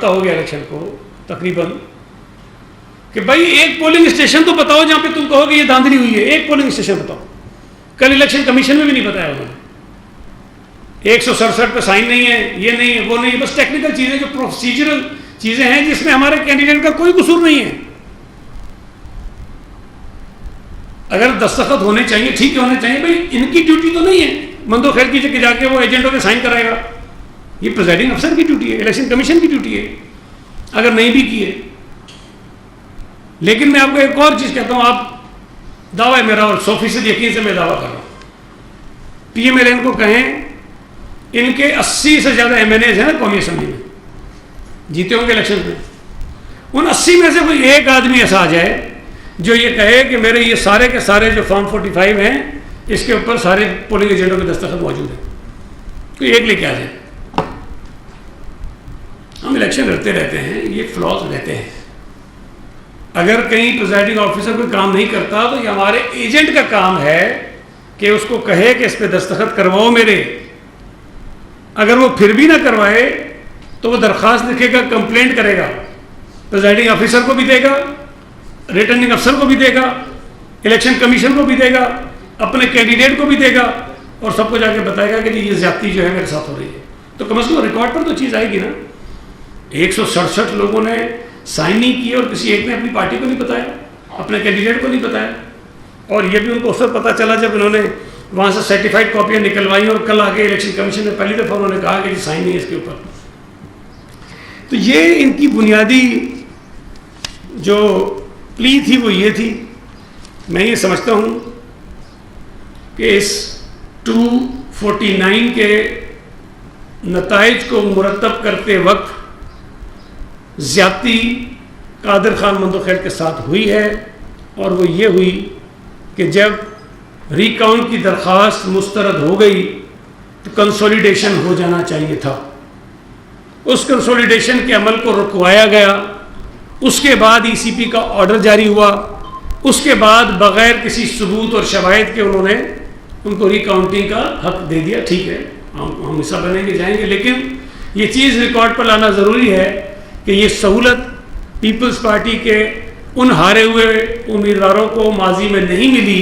ہفتہ ہو گیا الیکشن کو تقریباً، کہ بھائی ایک پولنگ اسٹیشن تو بتاؤ جہاں پہ تم کہو کہ یہ دھاندلی ہوئی ہے، ایک پولنگ اسٹیشن بتاؤ. کل الیکشن کمیشن میں بھی نہیں بتایا انہوں نے. 167 پہ سائن نہیں ہے، یہ نہیں ہے، وہ نہیں ہے، بس ٹیکنیکل چیزیں جو پروسیجرل چیزیں ہیں جس میں ہمارے کینڈیڈیٹ کا کوئی قصور نہیں ہے. اگر دستخط ہونے چاہیے ٹھیک ہے، ہونے چاہیے، بھائی ان کی ڈیوٹی تو نہیں ہے مندو خیر کی کہ جا کے وہ ایجنٹوں کے سائن کرائے گا. یہ پریزائڈنگ افسر کی ڈیوٹی ہے، الیکشن کمیشن کی ڈیوٹی ہے اگر نہیں بھی کی ہے. لیکن میں آپ کو ایک اور چیز کہتا ہوں، آپ دعویٰ ہے میرا اور 100% یقین سے میں دعویٰ کر رہا ہوں، پی ایم ایل این کو کہیں ان کے 80 سے زیادہ ایم این ایز ہیں نا قومی اسمبلی میں، جیتے ہوں گے الیکشن میں، ان 80 میں سے کوئی ایک آدمی ایسا آ جائے جو یہ کہے کہ میرے یہ سارے کے سارے جو فارم 45 ہیں اس کے اوپر سارے پولنگ ایجنٹوں کے دستخط موجود ہیں، کوئی ایک لے کے آ جائے. ہم الیکشن لڑتے رہتے ہیں، یہ فلاز رہتے ہیں. اگر کہیں پریزائڈنگ آفیسر کوئی کام نہیں کرتا تو یہ ہمارے ایجنٹ کا کام ہے کہ اس کو کہے کہ اس پہ دستخط کرواؤ میرے. اگر وہ پھر بھی نہ کروائے تو وہ درخواست لکھے گا، کمپلینٹ کرے گا، پریزائڈنگ آفیسر کو بھی دے گا، ریٹرننگ افسر کو بھی دے گا، الیکشن کمیشن کو بھی دے گا، اپنے کینڈیڈیٹ کو بھی دے گا، اور سب کو جا کے بتائے گا کہ یہ زیادتی جو ہے میرے ساتھ ہو رہی ہے. تو کم از کم ریکارڈ پر تو چیز آئے گی نا. 167 لوگوں نے سائن نہیں کیے اور کسی ایک نے اپنی پارٹی کو نہیں بتایا، اپنے کینڈیڈیٹ کو نہیں بتایا، اور یہ بھی ان کو اس وقت پتہ چلا جب انہوں نے وہاں سے سرٹیفائڈ کاپیاں نکلوائی اور کل آگے الیکشن کمیشن نے پہلی دفعہ انہوں نے کہا کہ سائن نہیں ہے اس کے اوپر. تو یہ ان کی بنیادی جو پلی تھی وہ یہ تھی. میں یہ سمجھتا ہوں کہ اس 249 کے نتائج کو مرتب کرتے وقت زیادتی قادر خان مندوخیل کے ساتھ ہوئی ہے، اور وہ یہ ہوئی کہ جب ریکاؤنٹ کی درخواست مسترد ہو گئی تو کنسولیڈیشن ہو جانا چاہیے تھا. اس کنسولیڈیشن کے عمل کو رکوایا گیا، اس کے بعد ای سی پی کا آرڈر جاری ہوا، اس کے بعد بغیر کسی ثبوت اور شواہد کے انہوں نے ان کو ریکاؤنٹنگ کا حق دے دیا. ٹھیک ہے، ہم حصہ بنیں گے، جائیں گے، لیکن یہ چیز ریکارڈ پر لانا ضروری ہے کہ یہ سہولت پیپلز پارٹی کے ان ہارے ہوئے امیدواروں کو ماضی میں نہیں ملی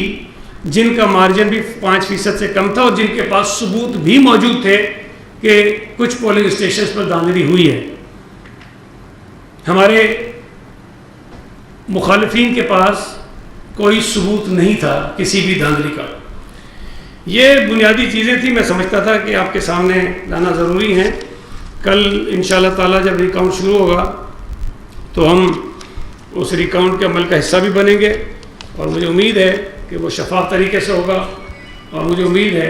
جن کا مارجن بھی 5% سے کم تھا اور جن کے پاس ثبوت بھی موجود تھے کہ کچھ پولنگ اسٹیشنز پر دھاندلی ہوئی ہے. ہمارے مخالفین کے پاس کوئی ثبوت نہیں تھا کسی بھی دھاندلی کا. یہ بنیادی چیزیں تھیں، میں سمجھتا تھا کہ آپ کے سامنے لانا ضروری ہیں. کل انشاءاللہ تعالیٰ جب ریکاؤنٹ شروع ہوگا تو ہم اس ریکاؤنٹ کے عمل کا حصہ بھی بنیں گے، اور مجھے امید ہے کہ وہ شفاف طریقے سے ہوگا، اور مجھے امید ہے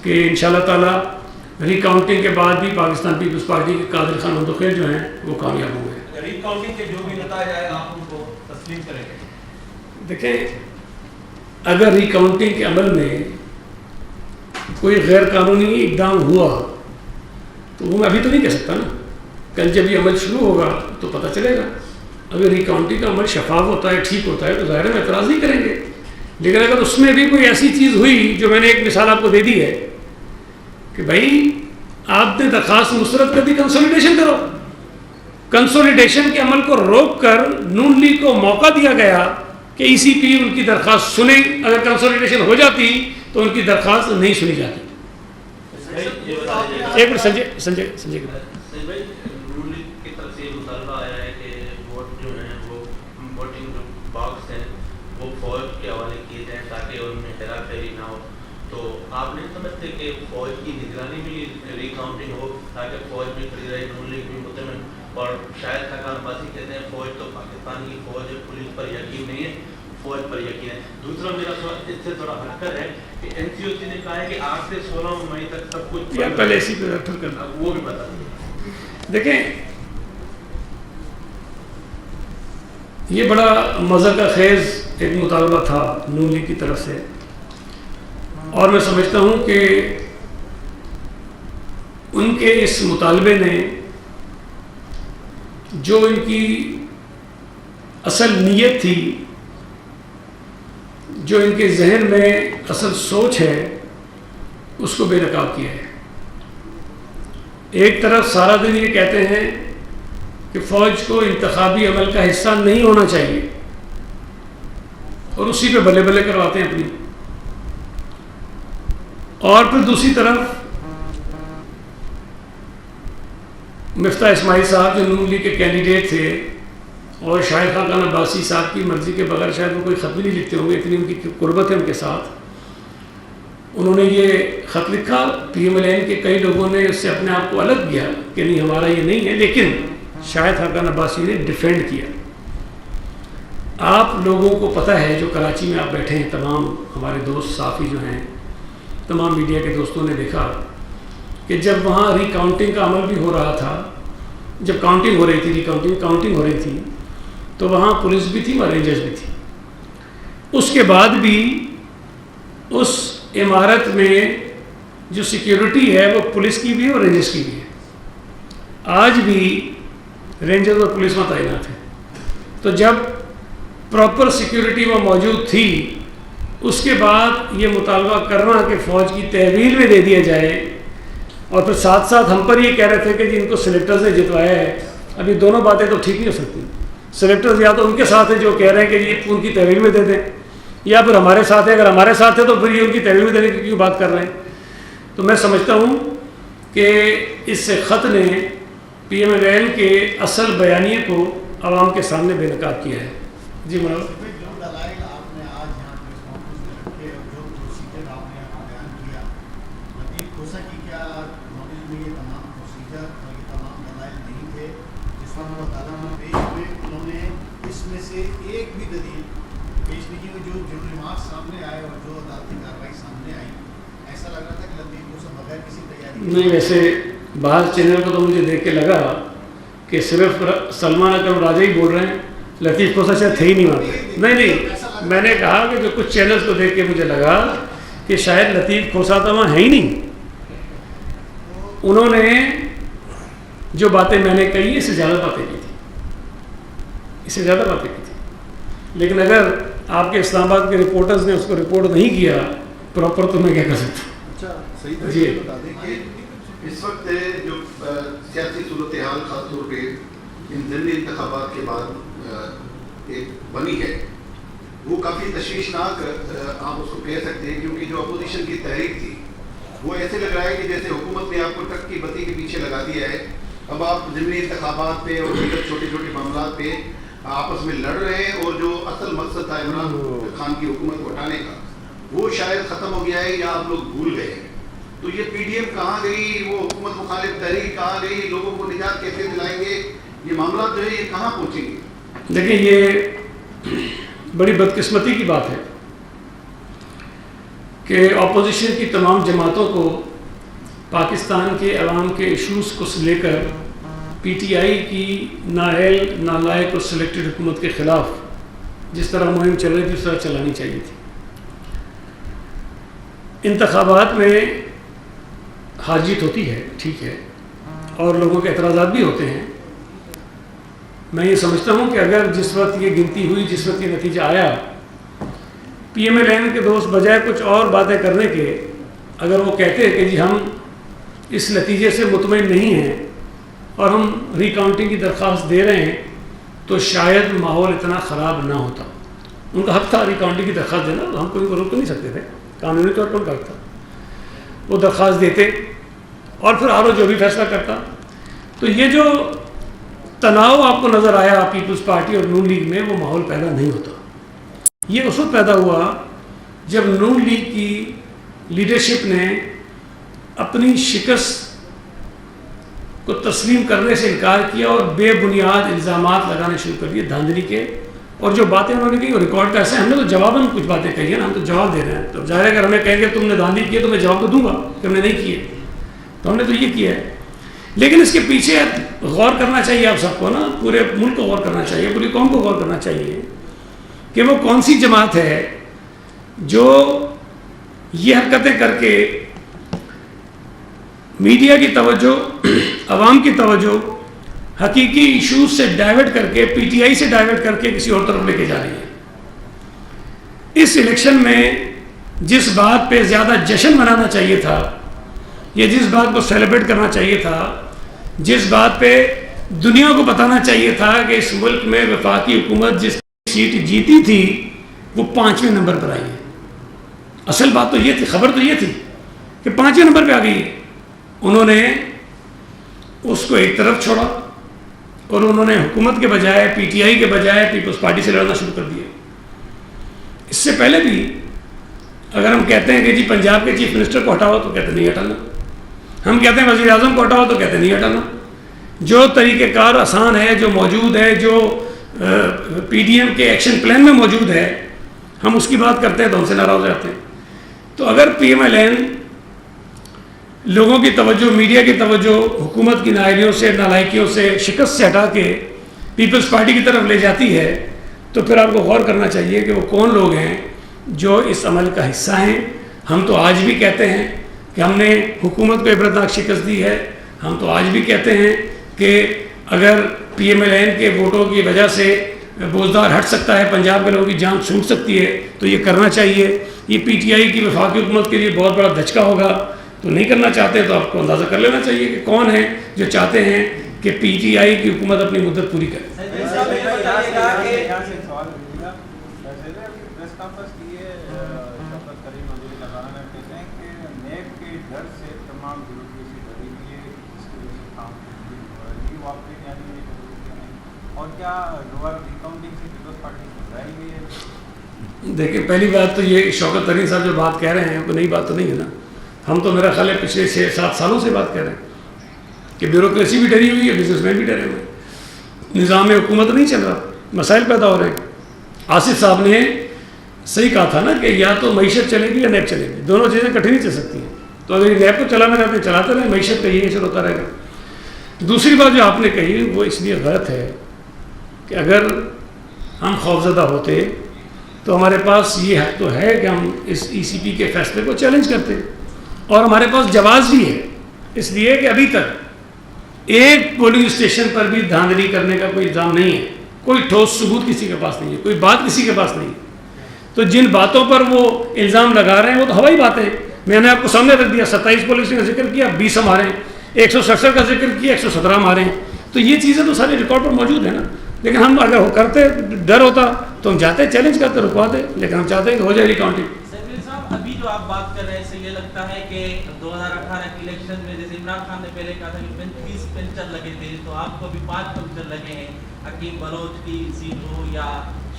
کہ انشاءاللہ تعالیٰ ریکاؤنٹنگ کے بعد بھی پاکستان پیپلز پارٹی کے قادر خان مندوخیل جو ہیں وہ کامیاب ہوں گے. ریکاؤنٹنگ کے جو بھی نتائج آئے آپ ان کو تسلیم کریں گے؟ دیکھیں، اگر ریکاؤنٹنگ کے عمل میں کوئی غیر قانونی اقدام ہوا تو وہ میں ابھی تو نہیں کہہ سکتا نا. کل جب یہ عمل شروع ہوگا تو پتہ چلے گا. اگر ریکاؤنٹنگ کا عمل شفاف ہوتا ہے، ٹھیک ہوتا ہے، تو ظاہر ہے اعتراض نہیں کریں گے. لیکن اگر اس میں بھی کوئی ایسی چیز ہوئی جو میں نے ایک مثال آپ کو دے دی ہے کہ بھائی آپ نے درخواست مسترد کر دی، کنسولیڈیشن کرو. کنسولیڈیشن کے عمل کو روک کر نون لیگ کو موقع دیا گیا کہ ای سی پی ان کی درخواست سنیں. اگر کنسولیڈیشن ہو جاتی تو ان کی درخواست نہیں سنی جاتی. ایک منٹ سنجے کے بعد آپ نہیں سمجھتے کہ فوج کی نگرانی بھی ریکاؤنٹنگ ہو تاکہ فوج بھی کھڑی رہے، نون لیگ بھی مطمئن، اور شاید خاکان عباسی کہتے ہیں فوج تو پاکستان کی فوج ہے، پولیس پر یقین نہیں ہے، فوج پر یقین ہے. دوسرا میرا سوال اس سے تھوڑا ہٹ کر ہے کہ این سی او سی نے کہا ہے کہ 8 سے 16 مئی تک سب کچھ پہلے اسی پہ ریفر کرنا، وہ بھی بتا دیں. دیکھیں یہ بڑا مزہ کا خیز ایک مطالبہ تھا نون لیگ کی طرف سے، اور میں سمجھتا ہوں کہ ان کے اس مطالبے نے جو ان کی اصل نیت تھی، جو ان کے ذہن میں اصل سوچ ہے، اس کو بے نقاب کیا ہے. ایک طرف سارا دن یہ کہتے ہیں کہ فوج کو انتخابی عمل کا حصہ نہیں ہونا چاہیے، اور اسی پہ بلے بلے کرواتے ہیں اپنی. اور پھر دوسری طرف مفتاح اسماعیل صاحب جو نون لیگ کے کینڈیڈیٹ تھے، اور شاہد خاقان عباسی صاحب کی مرضی کے بغیر شاید وہ کوئی خط بھی نہیں لکھتے ہوں گے، اتنی ان کی قربت ہے ان کے ساتھ. انہوں نے یہ خط لکھا، PMLN کے کئی لوگوں نے اس سے اپنے آپ کو الگ کیا کہ نہیں ہمارا یہ نہیں ہے، لیکن شاہد خاقان عباسی نے ڈیفینڈ کیا. آپ لوگوں کو پتہ ہے جو کراچی میں آپ بیٹھے ہیں، تمام ہمارے دوست صحافی جو ہیں، تمام میڈیا کے دوستوں نے دیکھا کہ جب وہاں ری کاؤنٹنگ کا عمل بھی ہو رہا تھا، جب کاؤنٹنگ ہو رہی تھی، کاؤنٹنگ ہو رہی تھی، تو وہاں پولیس بھی تھی، وہاں رینجرز بھی تھی. اس کے بعد بھی اس عمارت میں جو سیکیورٹی ہے وہ پولیس کی بھی ہے اور رینجرز کی بھی ہے. آج بھی رینجرز اور پولیس وہاں تعینات ہیں. تو جب پراپر سیکیورٹی وہاں موجود تھی، اس کے بعد یہ مطالبہ کرنا کہ فوج کی تحویل میں دے دیا جائے، اور پھر ساتھ ساتھ ہم پر یہ کہہ رہے تھے کہ جن کو سلیکٹرز نے جتوایا ہے. اب یہ دونوں باتیں تو ٹھیک نہیں ہو سکتی. سلیکٹرز یا تو ان کے ساتھ ہیں جو کہہ رہے ہیں کہ یہ ان کی تحویل میں دے دیں، یا پھر ہمارے ساتھ ہے. اگر ہمارے ساتھ ہے تو پھر یہ ان کی تحویل میں دینے کی کیوں بات کر رہے ہیں. تو میں سمجھتا ہوں کہ اس خط نے PMLN کے اصل بیانیے کو عوام کے سامنے بے نقاب کیا ہے. جی مولانا. نہیں، ویسے بعض چینل کو تو مجھے دیکھ کے لگا کہ صرف سلمان اکرم راجہ ہی بول رہے ہیں، لطیف کھوسہ شاید تھے ہی نہیں وہاں پہ. نہیں، میں نے کہا کہ جو کچھ چینلز کو دیکھ کے مجھے لگا کہ شاید لطیف کھوسہ تو وہاں ہے ہی نہیں. انہوں نے جو باتیں میں نے کہی اس سے زیادہ باتیں کی تھی، لیکن اگر آپ کے اسلام آباد کے رپورٹرز نے اس کو رپورٹ نہیں کیا پراپر تو میں کیا کر سکتا ہوں. جی بتا دیں کہ اس وقت جو سیاسی صورتحال خاص طور پہ ان ضمنی انتخابات کے بعد ایک بنی ہے، وہ کافی تشویشناک آپ اس کو کہہ سکتے ہیں، کیونکہ جو اپوزیشن کی تحریک تھی وہ ایسے لگ رہا ہے کہ جیسے حکومت نے آپ کو ٹک کی بتی کے پیچھے لگا دیا ہے. اب آپ ضمنی انتخابات پہ اور دیگر چھوٹے چھوٹے معاملات پہ آپس میں لڑ رہے ہیں، اور جو اصل مقصد تھا عمران خان کی حکومت کو ہٹانے کا وہ شاید ختم ہو گیا ہے یا آپ لوگ بھول گئے ہیں. تو یہ PDM کہاں گئی، وہ حکومت مخالف تحریک کہاں گئی، لوگوں کو نجات کیسے دلائیں گے، یہ معاملات جو ہے یہ کہاں پہنچیں گے؟ دیکھیں، یہ بڑی بدقسمتی کی بات ہے کہ اپوزیشن کی تمام جماعتوں کو پاکستان کے عوام کے ایشوز کو لے کر PTI کی نااہل، نالائق اور سلیکٹڈ حکومت کے خلاف جس طرح مہم چل رہی تھی اس طرح چلانی چاہیے تھی. انتخابات میں ہار جیت ہوتی ہے، ٹھیک ہے، اور لوگوں کے اعتراضات بھی ہوتے ہیں. میں یہ سمجھتا ہوں کہ اگر جس وقت یہ گنتی ہوئی، جس وقت یہ نتیجہ آیا، PMLN کے دوست بجائے کچھ اور باتیں کرنے کے اگر وہ کہتے کہ جی ہم اس نتیجے سے مطمئن نہیں ہیں اور ہم ری کاؤنٹنگ کی درخواست دے رہے ہیں، تو شاید ماحول اتنا خراب نہ ہوتا. ان کا حق تھا ری کاؤنٹنگ کی درخواست دینا، ہم کوئی روک نہیں سکتے تھے، قانونی طور پر ان کا حق تھا. وہ درخواست دیتے اور پھر RO جو بھی فیصلہ کرتا. تو یہ جو تناؤ آپ کو نظر آیا پیپلز پارٹی اور نون لیگ میں، وہ ماحول پیدا نہیں ہوتا. یہ اس وقت پیدا ہوا جب نون لیگ کی لیڈرشپ نے اپنی شکست کو تسلیم کرنے سے انکار کیا اور بے بنیاد الزامات لگانے شروع کر دیے دھاندلی کے. اور جو باتیں انہوں نے کی وہ ریکارڈ کا ایسا ہے، ہم نے تو جواباً کچھ باتیں کہی ہیں نا، ہم تو جواب دے رہے ہیں. تو ظاہر ہے اگر ہمیں کہیں گے تم نے دھاندلی کی ہے تو میں جواب تو دوں گا کہ ہم نے نہیں کیے، تو ہم نے تو یہ کیا ہے. لیکن اس کے پیچھے غور کرنا چاہیے آپ سب کو نا، پورے ملک کو غور کرنا چاہیے، پوری قوم کو غور کرنا چاہیے کہ وہ کون سی جماعت ہے جو یہ حرکتیں کر کے میڈیا کی توجہ، عوام کی توجہ حقیقی ایشوز سے ڈائیورٹ کر کے، PTI سے ڈائیورٹ کر کے کسی اور طرف لے کے جا رہی ہے. اس الیکشن میں جس بات پہ زیادہ جشن منانا چاہیے تھا، یا جس بات کو سیلیبریٹ کرنا چاہیے تھا، جس بات پہ دنیا کو بتانا چاہیے تھا کہ اس ملک میں وفاقی حکومت جس سیٹ جیتی تھی وہ 5ویں نمبر پر آئی ہے. اصل بات تو یہ تھی, خبر تو یہ تھی کہ 5ویں نمبر پہ آ گئی ہے. انہوں نے اس کو ایک طرف چھوڑا اور انہوں نے حکومت کے بجائے پی ٹی آئی کے بجائے پیپلز پارٹی سے لڑنا شروع کر دیا. اس سے پہلے بھی اگر ہم کہتے ہیں کہ جی پنجاب کے چیف منسٹر کو ہٹاؤ تو کہتے نہیں ہٹانا, ہم کہتے ہیں وزیر اعظم کو ہٹاؤ تو کہتے نہیں ہٹانا. جو طریقہ کار آسان ہے, جو موجود ہے, جو پی ڈی ایم کے ایکشن پلان میں موجود ہے, ہم اس کی بات کرتے ہیں تو ہم سے ناراض ہو جاتے ہیں. تو اگر پی ایم ایل این لوگوں کی توجہ, میڈیا کی توجہ حکومت کی نااہلیوں سے, نالائکیوں سے, شکست سے ہٹا کے پیپلز پارٹی کی طرف لے جاتی ہے تو پھر آپ کو غور کرنا چاہیے کہ وہ کون لوگ ہیں جو اس عمل کا حصہ ہیں. ہم تو آج بھی کہتے ہیں کہ ہم نے حکومت کو عبرتناک شکست دی ہے. ہم تو آج بھی کہتے ہیں کہ اگر پی ایم ایل این کے ووٹوں کی وجہ سے بوجھدار ہٹ سکتا ہے, پنجاب کے لوگوں کی جان چھوٹ سکتی ہے تو یہ کرنا چاہیے. یہ پی ٹی آئی کی وفاقی حکومت کے لیے بہت بڑا دھچکا ہوگا. تو نہیں کرنا چاہتے تو آپ کو اندازہ کر لینا چاہیے کہ کون ہیں جو چاہتے ہیں کہ پی ٹی آئی کی حکومت اپنی مدت پوری کرے. دیکھیں, پہلی بات تو یہ شوکت ترین صاحب جو بات کہہ رہے ہیں وہ نئی بات تو نہیں ہے نا. ہم تو میرا خیال ہے پچھلے 6-7 سالوں سے بات کہہ رہے ہیں کہ بیوروکریسی بھی ڈری ہوئی ہے, بزنس مین بھی ڈرے ہوئے ہیں, نظام حکومت نہیں چل رہا, مسائل پیدا ہو رہے ہیں. آصف صاحب نے صحیح کہا تھا نا کہ یا تو معیشت چلے گی یا نیب چلے گی, دونوں چیزیں اکٹھی نہیں چل سکتی ہیں. تو اگر نیب کو چلانا چاہتے ہیں چلاتے رہیں, معیشت کا یہی اثر ہوتا رہے گا. دوسری بات جو آپ نے کہی وہ اس لیے غلط ہے کہ اگر ہم خوفزدہ ہوتے تو ہمارے پاس یہ حق تو ہے کہ ہم اس ای سی پی کے فیصلے کو چیلنج کرتے, اور ہمارے پاس جواز بھی ہے. اس لیے کہ ابھی تک ایک پولنگ اسٹیشن پر بھی دھاندلی کرنے کا کوئی الزام نہیں ہے, کوئی ٹھوس ثبوت کسی کے پاس نہیں ہے, کوئی بات کسی کے پاس نہیں ہے. تو جن باتوں پر وہ الزام لگا رہے ہیں وہ تو ہوائی باتیں ہیں. میں نے آپ کو سامنے رکھ دیا, 27 پولنگ اسٹیشن کا ذکر کیا, 20 ہمارے ہیں, 167 کا ذکر کیا, 117 ہمارے ہیں. تو یہ چیزیں تو سارے ریکارڈ پر موجود ہیں نا. لیکن ہم اگر وہ کرتے, ڈر ہوتا تو ہم جاتے, چیلنج کرتے, رکواتے, لیکن ہم چاہتے ہیں کہ ہو جائے ریکاؤنٹنگ. ابھی جو آپ بات کر رہے ہیں اس سے یہ لگتا ہے کہ 2018 کے الیکشن میں جیسے عمران خان نے پہلے کہا تھا کہ 30 پنچر لگے تھے, تو آپ کو بھی 5 پنچر لگے ہیں. حکیم بلوچ کی سیٹ ہو یا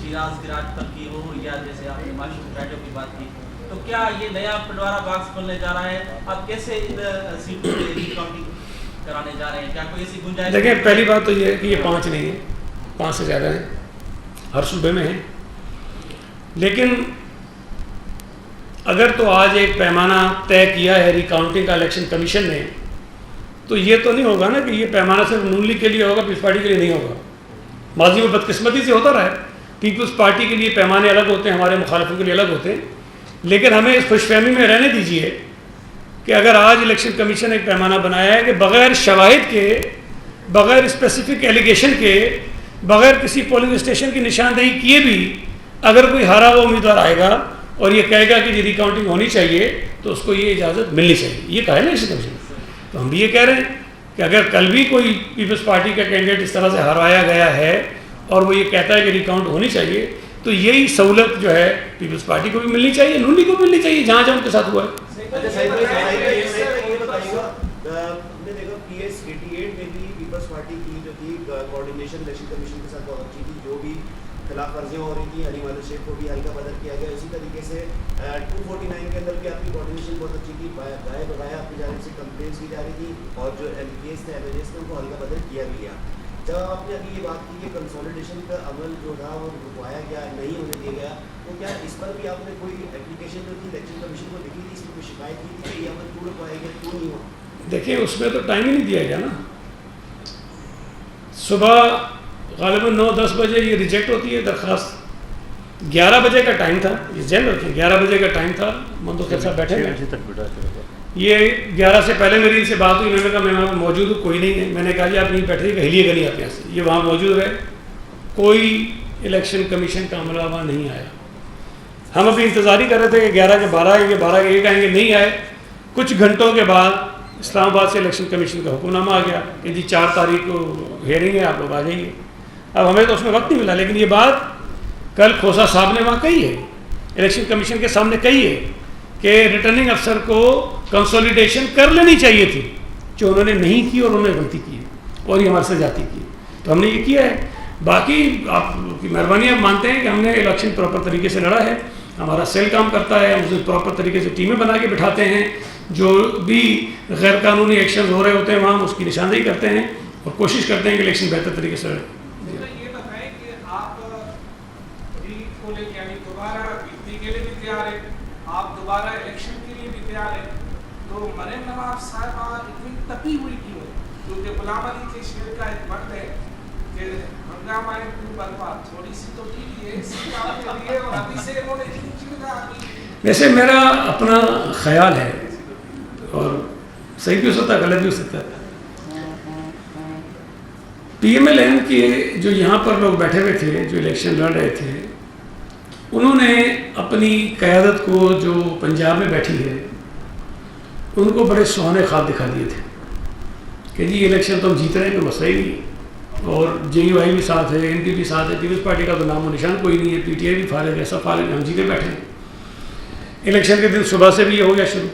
شیراز گراج کی ہو یا جیسے آپ نے معشوق ریڈیو کی بات کی, تو کیا یہ نیا پنڈورا باکس کھولنے جا رہا ہے؟ آپ کیسے ان سیٹوں پہ ریکاؤنٹنگ کرانے جا رہے ہیں؟ کیا کوئی ایسی گنجائش؟ دیکھیں, پہلی بات تو یہ ہے کہ یہ 5 نہیں ہے, 5 سے زیادہ ہیں, ہر صوبے میں ہیں. لیکن اگر تو آج ایک پیمانہ طے کیا ہے ریکاؤنٹنگ کا الیکشن کمیشن نے, تو یہ تو نہیں ہوگا نا کہ یہ پیمانہ صرف نون لیگ کے لیے ہوگا, پیپلز پارٹی کے لیے نہیں ہوگا. ماضی میں بدقسمتی سے ہوتا رہا ہے, پیپلز پارٹی کے لیے پیمانے الگ ہوتے ہیں, ہمارے مخالفوں کے لیے الگ ہوتے ہیں. لیکن ہمیں اس خوش فہمی میں رہنے دیجیے کہ اگر آج الیکشن کمیشن ایک پیمانہ بنایا ہے کہ بغیر شواہد کے, بغیر اسپیسیفک ایلیگیشن کے, بغیر کسی پولنگ اسٹیشن کی نشاندہی کیے بھی اگر کوئی ہارا ہوا امیدوار آئے گا اور یہ کہے گا کہ یہ ریکاؤنٹنگ ہونی چاہیے تو اس کو یہ اجازت ملنی چاہیے, یہ کہا ہے نا الیکشن کمیشن. تو ہم بھی یہ کہہ رہے ہیں کہ اگر کل بھی کوئی پیپلز پارٹی کا کینڈیڈیٹ اس طرح سے ہروایا گیا ہے اور وہ یہ کہتا ہے کہ ریکاؤنٹ ہونی چاہیے, تو یہی سہولت جو ہے پیپلز پارٹی کو بھی ملنی چاہیے, نون لیگ کو بھی ملنی چاہیے, جہاں جہاں ان کے ساتھ ہوا ہے. خلاف ورزیاں ہو رہی تھی, علی مالک شیخ کو بھی ہلکا بدل کیا گیا. اسی طریقے سے 249 کے اندر بھی آپ کی کوآرڈینیشن بہت اچھی تھی, گائے بغایا آپ کی جانب سے کمپلینس کی جا رہی تھی, اور جو ایم پی ایس تھے, ایم ایل ایس تھے, ان کو ہلکا بدل کیا بھی گیا. جب آپ نے ابھی یہ بات کی کہ کنسولیڈیشن کا عمل جو تھا وہ رکوایا گیا, نہیں ہونے دیا گیا, تو کیا اس پر بھی آپ نے کوئی اپلیکیشن جو تھی الیکشن کمیشن کو لکھی تھی, اس میں کوئی شکایت کی تھی کہ یہ عمل کیوں رکوایا گیا, کیوں نہیں ہوا؟ دیکھیں, اس میں تو ٹائم ہی نہیں دیا گیا نا. صبح غالباً 9-10 بجے یہ ریجیکٹ ہوتی ہے درخواست, 11 بجے کا ٹائم تھا, یہ ذہن رکھیں 11 بجے کا ٹائم تھا. منتخب صاحب بیٹھے ہیں, یہ 11 سے پہلے میری ان سے بات ہوئی, میں نے کہا میں وہاں موجود ہوں, کوئی نہیں ہے. میں نے کہا جی آپ نہیں بیٹھے گا, ہلیے گا نہیں آپ یہاں سے. یہ وہاں موجود رہے, کوئی الیکشن کمیشن کا عملہ وہاں نہیں آیا. ہم ابھی انتظار ہی کر رہے تھے کہ 11 کے 12 آئیں گے, 12 کے 1 آئیں گے, نہیں آئے. کچھ گھنٹوں کے بعد اسلام آباد سے الیکشن کمیشن کا حکم نامہ آ گیا کہ جی 4 تاریخ کو ہیئرنگ ہے، آپ لوگ آ جائیے. اب ہمیں تو اس میں وقت نہیں ملا، لیکن یہ بات کل کھوسا صاحب نے وہاں کہی ہے، الیکشن کمیشن کے سامنے کہی ہے کہ ریٹرننگ افسر کو کنسولیڈیشن کر لینی چاہیے تھی، جو انہوں نے نہیں کی اور انہوں نے غلطی کی ہے اور یہ ہمارے سے جاتی کی. تو ہم نے یہ کیا ہے. باقی آپ کی مہربانی، آپ مانتے ہیں کہ ہم نے الیکشن پراپر طریقے سے لڑا ہے، ہمارا سیل کام کرتا ہے، ہم اسے پراپر طریقے سے ٹیمیں بنا کے بٹھاتے ہیں، جو بھی غیر قانونی ایکشنز ہو رہے ہوتے ہیں وہاں ہم اس کی نشاندہی کرتے ہیں اور کوشش کرتے ہیں کہ الیکشن بہتر طریقے سے لڑیں. یہ بتائیں کہ آپ کو لے کے یعنی دوبارہ گنتی کے لیے بھی تیار ہیں، آپ دوبارہ الیکشن کے لیے بھی تیار ہیں، تو مریم نواز صاحبہ اتنی تپی ہوئی کیوں ہے؟ کیونکہ غلام علی کے شعر کا ایک بند ہے کہ ہنگامہ کیوں برباد، تھوڑی سی تو ٹھیک ہے اس کام کے لیے، اور ابھی سے انہوں نے اتنی چیز کہا. ویسے میرا اپنا خیال ہے اور صحیح بھی ہو سکتا ہے، غلط بھی ہو سکتا ہے. پی ایم ایل این کے جو یہاں پر لوگ بیٹھے ہوئے تھے، جو الیکشن لڑ رہے تھے، انہوں نے اپنی قیادت کو جو پنجاب میں بیٹھی ہے ان کو بڑے سہانے خواب دکھا دیے تھے کہ جی الیکشن تو ہم جیت رہے ہیں، کوئی مسئلہ ہی نہیں، اور جے یو آئی بھی ساتھ ہے، این پی بھی ساتھ ہے، پیپلز پارٹی کا تو نام و نشان کوئی نہیں ہے، پی ٹی آئی بھی فارغ ہے، سب فارغ ہیں، ہم جیتے بیٹھے ہیں. الیکشن کے دن صبح سے بھی یہ ہو گیا شروع.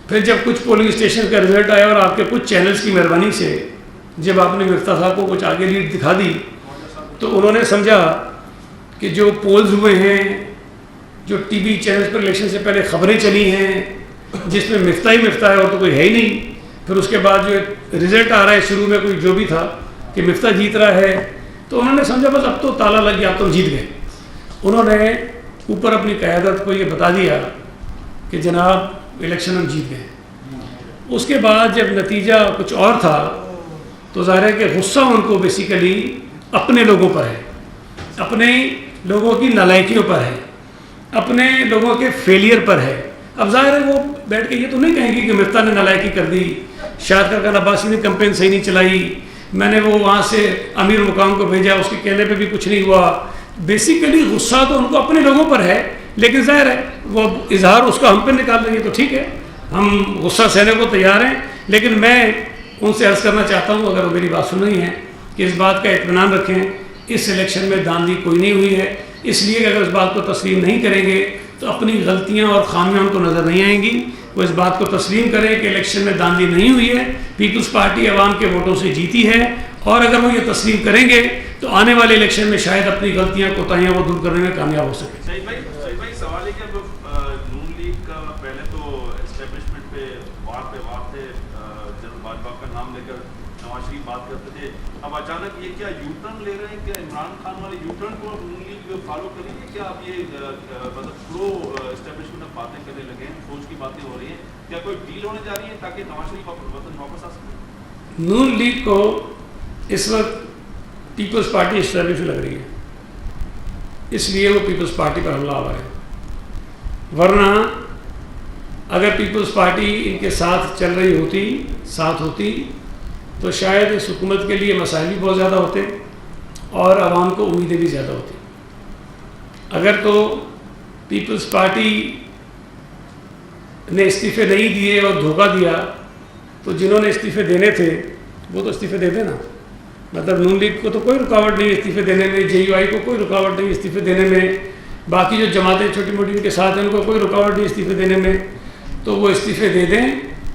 پھر جب کچھ پولنگ اسٹیشن کا رزلٹ آیا اور آپ کے کچھ چینلز کی مہربانی سے جب آپ نے مفتاح صاحب کو کچھ آگے لیڈ دکھا دی تو انہوں نے سمجھا کہ جو پولز ہوئے ہیں، جو ٹی وی چینلز پر الیکشن سے پہلے خبریں چلی ہیں جس میں مفتاح ہی مفتاح ہے اور تو کوئی ہے ہی نہیں، پھر اس کے بعد جو رزلٹ آ رہا ہے شروع میں کوئی جو بھی تھا کہ مفتاح جیت رہا ہے، تو انہوں نے سمجھا بس اب تو تالا لگ گیا، اب تو جیت گئے. انہوں نے اوپر اپنی قیادت کو یہ بتا دیا کہ جناب الیکشن ہم جیت گئے. اس کے بعد جب نتیجہ کچھ اور تھا تو ظاہر ہے کہ غصہ ان کو بیسیکلی اپنے لوگوں پر ہے، اپنے لوگوں کی نالائکیوں پر ہے، اپنے لوگوں کے فیلئر پر ہے. اب ظاہر ہے وہ بیٹھ کے یہ تو نہیں کہیں گے کہ مفتاح نے نالائکی کر دی، شاہد خاقان عباسی نے کمپین صحیح نہیں چلائی، میں نے وہ وہاں سے امیر مقام کو بھیجا، اس کے کہنے پہ بھی کچھ نہیں ہوا. بیسیکلی غصہ تو ان کو اپنے لوگوں پر ہے، لیکن ظاہر ہے وہ اظہار اس کا ہم پہ نکال رہی ہے تو ٹھیک ہے، ہم غصہ سہنے کو تیار ہیں. لیکن میں ان سے عرض کرنا چاہتا ہوں، اگر وہ میری بات سن رہی ہیں، کہ اس بات کا اطمینان رکھیں، اس الیکشن میں داندھی کوئی نہیں ہوئی ہے. اس لیے کہ اگر اس بات کو تسلیم نہیں کریں گے تو اپنی غلطیاں اور خامیاں ان کو نظر نہیں آئیں گی. وہ اس بات کو تسلیم کریں کہ الیکشن میں داندھی نہیں ہوئی ہے، پیپلز پارٹی عوام کے ووٹوں سے جیتی ہے، اور اگر وہ یہ تسلیم کریں گے تو آنے والے الیکشن میں شاید اپنی غلطیاں کوتاہیاں وہ دور کرنے میں کامیاب ہو سکیں. صحیح بھائی سوال ہے کہ نون لیگ کا پہلے تو اسٹیبلشمنٹ پہ وار تھے، جنرل باجوہ کا نام لے کر نواز شریف بات کرتے تھے، اب اچانک یہ کیا یو ٹرن لے رہے ہیں؟ کیا عمران خان والے یو ٹرن کو نون لیگ فالو کریں گے؟ کیا اب یہ مطلب پرو اسٹیبلشمنٹ اب باتیں کرنے لگے ہیں، فوج کی باتیں ہو رہی ہیں، کیا کوئی ڈیل ہونے جا رہی ہے تاکہ نواز شریف وطن واپس آ سکے؟ نون لیگ کو اس وقت پیپلز پارٹی اسٹیبلش لگ رہی ہے، اس لیے وہ پیپلز پارٹی پر حملہ آور ہے. ورنہ اگر پیپلز پارٹی ان کے ساتھ چل رہی ہوتی، ساتھ ہوتی، تو شاید اس حکومت کے لیے مسائل بھی بہت زیادہ ہوتے اور عوام کو امیدیں بھی زیادہ ہوتی. اگر تو پیپلز پارٹی نے استعفے نہیں دیے اور دھوکہ دیا تو جنہوں نے استعفے دینے تھے وہ تو استعفے دے دیں نا. مطلب نون لیگ کو تو کوئی رکاوٹ نہیں استعفے دینے میں، جے یو آئی کو کوئی رکاوٹ نہیں استعفے دینے میں، باقی جو جماعتیں چھوٹی موٹی ان کے ساتھ ہیں ان کو کوئی رکاوٹ نہیں استعفے دینے میں. تو وہ استعفے دے دیں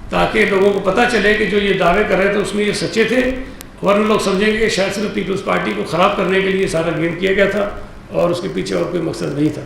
تاکہ لوگوں کو پتہ چلے کہ جو یہ دعوے کر رہے تھے اس میں یہ سچے تھے، ورنہ لوگ سمجھیں گے کہ شاید صرف پیپلز پارٹی کو خراب کرنے کے لیے سارا گیم کیا گیا تھا اور اس کے پیچھے اور کوئی مقصد نہیں تھا.